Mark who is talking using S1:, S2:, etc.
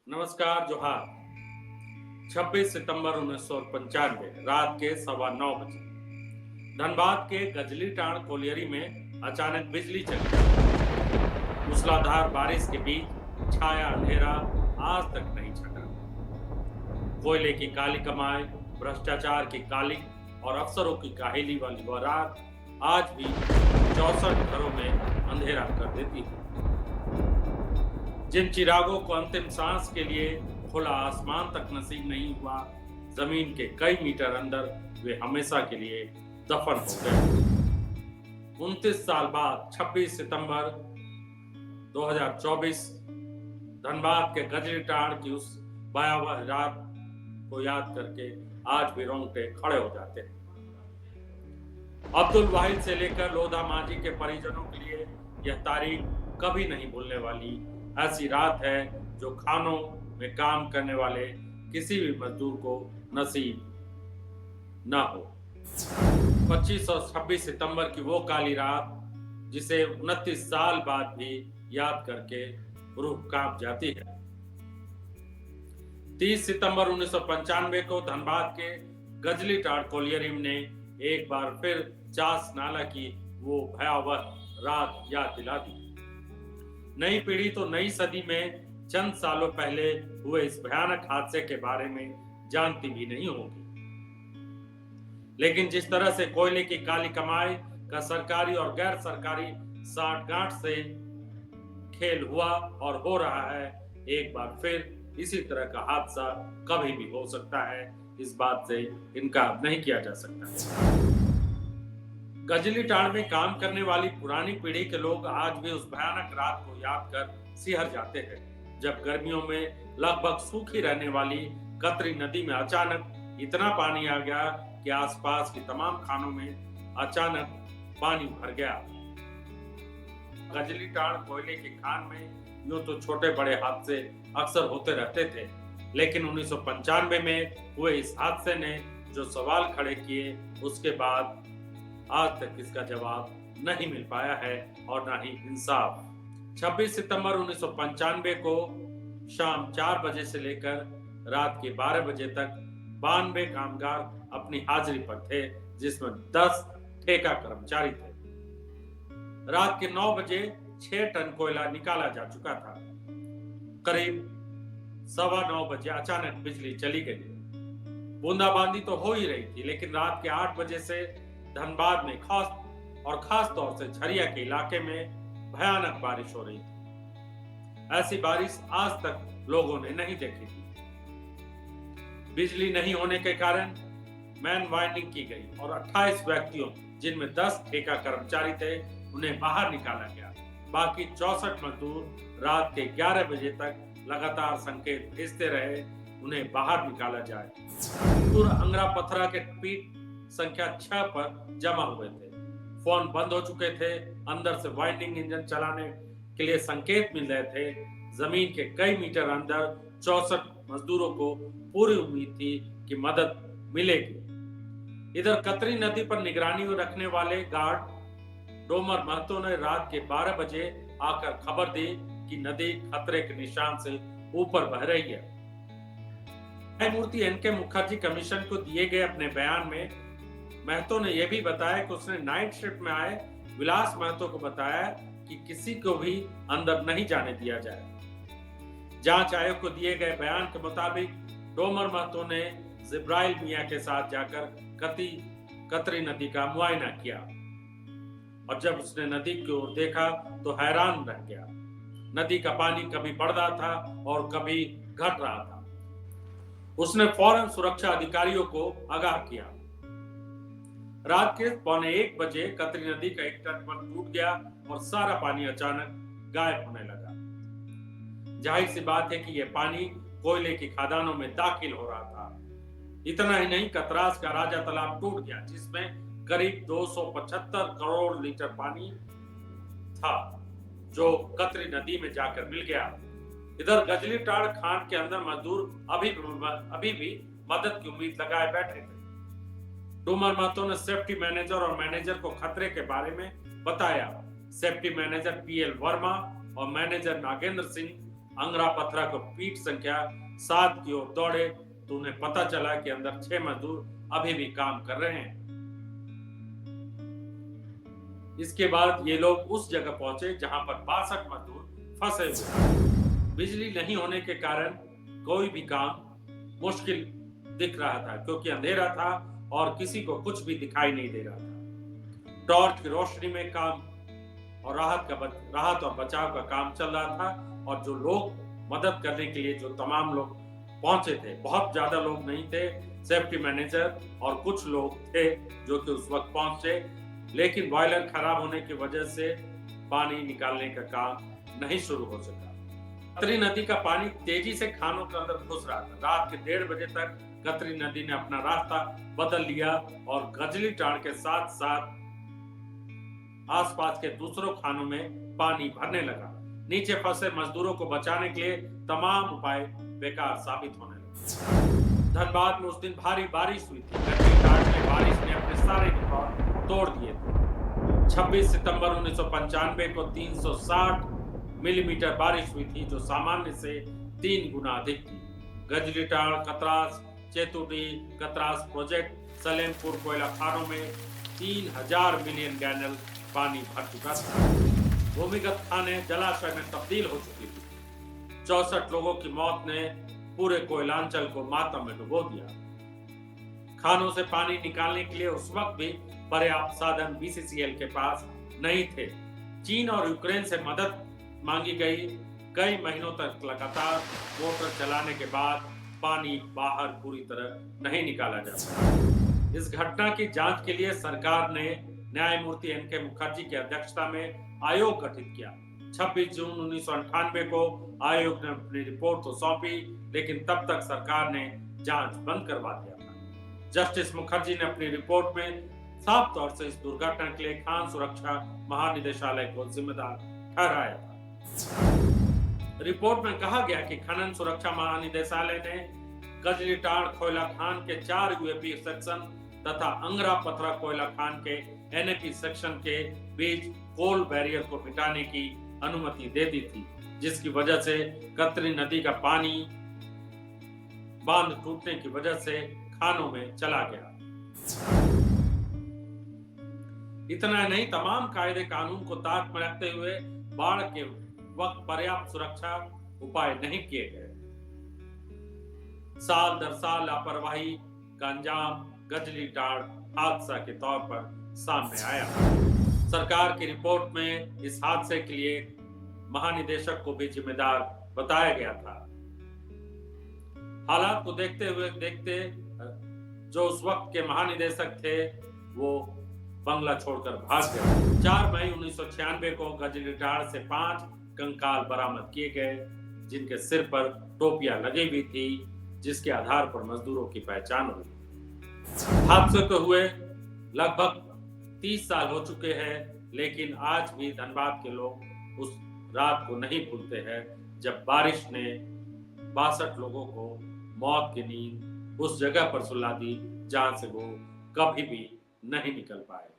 S1: नमस्कार, जोहार। 26 सितंबर 1995 रात के 9:15 धनबाद के गजली टाण कोलियरी में अचानक बिजली चली गई। मूसलाधार बारिश के बीच छाया अंधेरा आज तक नहीं छटा। कोयले की काली कमाई, भ्रष्टाचार की काली और अफसरों की काहेली वाली वह रात आज भी 64 घरों में अंधेरा कर देती है। जिन चिरागों को अंतिम सांस के लिए खुला आसमान तक नसीब नहीं हुआ, जमीन के कई मीटर अंदर वे हमेशा के लिए दफन हो गए। 29 साल बाद 26 सितंबर 2024 धनबाद के गजली टाण की उस भयावह रात को याद करके आज भी रोंगटे खड़े हो जाते हैं। अब्दुल वाहिद से लेकर लोधा मांझी के परिजनों के लिए यह तारीख कभी नहीं भूलने वाली ऐसी रात है जो खानों में काम करने वाले किसी भी मजदूर को नसीब न हो। 25 और 26 सितंबर की वो काली रात जिसे 29 साल बाद भी याद करके रूह कांप जाती है। 30 सितंबर 1995 को धनबाद के गजली टाण कोलियरी ने एक बार फिर चास नाला की वो भयावह रात याद दिला दी। नई पीढ़ी तो नई सदी में चंद सालों पहले हुए इस भयानक हादसे के बारे में जानती भी नहीं होगी, लेकिन जिस तरह से कोयले की काली कमाई का सरकारी और गैर सरकारी साठगांठ से खेल हुआ और हो रहा है, एक बार फिर इसी तरह का हादसा कभी भी हो सकता है, इस बात से इनकार नहीं किया जा सकता। गजली टाण में काम करने वाली पुरानी पीढ़ी के लोग आज भी उस भयानक रात को याद कर सिहर जाते हैं, जब गर्मियों में लगभग सूखी रहने वाली कतरी नदी में अचानक इतना पानी आ गया कि आसपास की तमाम खानों में अचानक पानी भर गया। गजली टाण कोयले की खान में यूं तो छोटे बड़े हादसे अक्सर होते रहते थे, लेकिन 1995 में हुए इस हादसे ने जो सवाल खड़े किए, उसके बाद आज तक इसका जवाब नहीं मिल पाया है और ना ही इंसाफ। 26 सितंबर 1995 को शाम 4 बजे से लेकर रात के 12 बजे तक 92 कामगार अपनी हाजिरी पर थे, जिसमें 10 ठेका कर्मचारी थे। रात के 9 बजे 6 टन कोयला निकाला जा चुका था। करीब 9:15 बजे अचानक बिजली चली गई। बूंदाबांदी तो हो ही रही थी, लेकिन रात के 8 बजे से धनबाद में खास तौर से झरिया के इलाके में भयानक बारिश हो रही थी। ऐसी बारिश आज तक लोगों ने नहीं देखी थी। बिजली नहीं होने के कारण मैन वाइंडिंग की गई और 28 व्यक्तियों, जिनमें 10 ठेका कर्मचारी थे, उन्हें बाहर निकाला गया। बाकी 64 मजदूर रात के 11 बजे तक लगातार संकेत भेजते रहे उन्हें बाहर निकाला जाए। मजदूर अंगरा पथरा के पीठ संख्या 6 पर जमा हुए थे। फोन बंद हो चुके थे। अंदर से वाइंडिंग इंजन चलाने के लिए संकेत मिल रहे थे। जमीन के कई मीटर अंदर 64 मजदूरों को पूरी उम्मीद थी कि मदद मिलेगी। इधर कतरी नदी पर निगरानी रखने वाले गार्ड डोमर महतो ने रात के 12 बजे आकर खबर दी कि नदी खतरे के निशान से ऊपर बह रही है। न्यायमूर्ति एनके मुखर्जी कमीशन को दिए गए अपने बयान में महतो ने यह भी बताया कि उसने नाइट शिफ्ट में आए विलास महतो को बताया कि किसी को भी अंदर नहीं जाने दिया जाए। जांच आयोग को दिए गए बयान के मुताबिक डोमर महतो ने जिब्राइल मियां के साथ जाकर कतरी नदी का मुआयना किया और जब उसने नदी की ओर देखा तो हैरान रह गया। नदी का पानी कभी बढ़ रहा था और कभी घट रहा था। उसने फौरन सुरक्षा अधिकारियों को आगाह किया। रात के 12:45 बजे कतरी नदी का एक तटबंध टूट गया और सारा पानी अचानक गायब होने लगा। जाहिर सी बात है कि यह पानी कोयले की खदानों में दाखिल हो रहा था। इतना ही नहीं, कतरास का राजा तालाब टूट गया, जिसमें करीब 275 करोड़ लीटर पानी था, जो कतरी नदी में जाकर मिल गया। इधर गजली टाण खान के अंदर मजदूर अभी भी मदद की उम्मीद लगाए बैठे थे। डोमर महतो ने सेफ्टी मैनेजर और मैनेजर को खतरे के बारे में बताया। सेफ्टी मैनेजर पीएल वर्मा और मैनेजर नागेंद्र सिंह अंगरा पथरा को पीठ संख्या 7 की ओर दौड़े तो उन्हें पता चला कि अंदर 6 मजदूर अभी भी काम कर रहे हैं। इसके बाद ये लोग उस जगह पहुंचे जहां पर 62 मजदूर फंसे हुए। बिजली नहीं होने के कारण कोई भी काम मुश्किल दिख रहा था क्योंकि अंधेरा था और किसी को कुछ भी दिखाई नहीं दे रहा था। टॉर्च की रोशनी में काम और राहत और बचाव का काम चल रहा था और जो लोग मदद करने के लिए जो तमाम लोग पहुंचे थे, बहुत ज्यादा लोग नहीं थे, सेफ्टी मैनेजर और कुछ लोग थे जो कि उस वक्त पहुंचे, लेकिन बॉयलर खराब होने की वजह से पानी निकालने का काम नहीं शुरू हो सका। कतरी नदी का पानी तेजी से खानों के अंदर घुस रहा था। रात के 1:30 बजे तक कतरी नदी ने अपना रास्ता बदल लिया और गजली टाड़ के साथ साथ आसपास के दूसरों खानों में पानी भरने लगा। नीचे फंसे मजदूरों को बचाने के लिए तमाम उपाय बेकार साबित होने लगे। धनबाद में उस दिन भारी बारिश हुई थी। गजली टाड़ में बारिश ने अपने सारे रिकॉर्ड तोड़ दिए थे। 26 सितंबर 1995 को 360 मिलीमीटर बारिश हुई थी, जो सामान्य से 3 गुना अधिक थी। गजलीटाड़, कतरास, चेतुडी, कतरास प्रोजेक्ट, सलेमपुर कोयला खानों में 3000 मिलियन गैलन पानी भर चुका था। भूमिगत खानें जलाशय में तब्दील हो चुकी थी। 64 लोगों की मौत ने पूरे कोयलांचल को मातम में डुबो दिया। खानों से पानी निकालने के लिए उस वक्त भी पर्याप्त साधन बीसीसीएल के पास नहीं थे। चीन और यूक्रेन से मदद मांगी गई। कई महीनों तक लगातार मोटर चलाने के बाद पानी बाहर पूरी तरह नहीं निकाला जा सका। इस घटना की जांच के लिए सरकार ने न्यायमूर्ति एनके मुखर्जी की अध्यक्षता में आयोग गठित किया। 26 जून 1998 को आयोग ने अपनी रिपोर्ट तो सौंपी, लेकिन तब तक सरकार ने जांच बंद करवा दिया था। जस्टिस मुखर्जी ने अपनी रिपोर्ट में साफ तौर से इस दुर्घटना के लिए खान सुरक्षा महानिदेशालय को जिम्मेदार ठहराया था। रिपोर्ट में कहा गया कि खनन सुरक्षा महानिदेशालय ने गजलीटाड़ कोयला खान के 4 यूएपी सेक्शन तथा अंगरा पथरा कोयला खान के एनएपी सेक्शन के बीच कोल बैरियर को मिटाने की अनुमति दे दी थी, जिसकी वजह से कतरी नदी का पानी बांध टूटने की वजह से खानों में चला गया। इतना नहीं, तमाम कायदे कानून को ताक में रखते हुए बाढ़ के वक्त पर्याप्त सुरक्षा उपाय नहीं किए गए। साल दर साल लापरवाही का अंजाम गजलीटाड़ हादसा के तौर पर सामने आया। सरकार की रिपोर्ट में इस हादसे के लिए महानिदेशक को भी जिम्मेदार बताया गया था। हालात को देखते जो उस वक्त के महानिदेशक थे वो बंगला छोड़कर भाग गए। 4 मई 1996 को गजलीटाड़ से 5 कंकाल बरामद किए गए, जिनके सिर पर टोपियां लगी हुई थी, जिसके आधार पर मजदूरों की पहचान हुई। हादसे को हुए लगभग 30 साल हो चुके हैं, लेकिन आज भी धनबाद के लोग उस रात को नहीं भूलते हैं जब बारिश ने 62 लोगों को मौत की नींद उस जगह पर सुला दी जहां से वो कभी भी नहीं निकल पाए।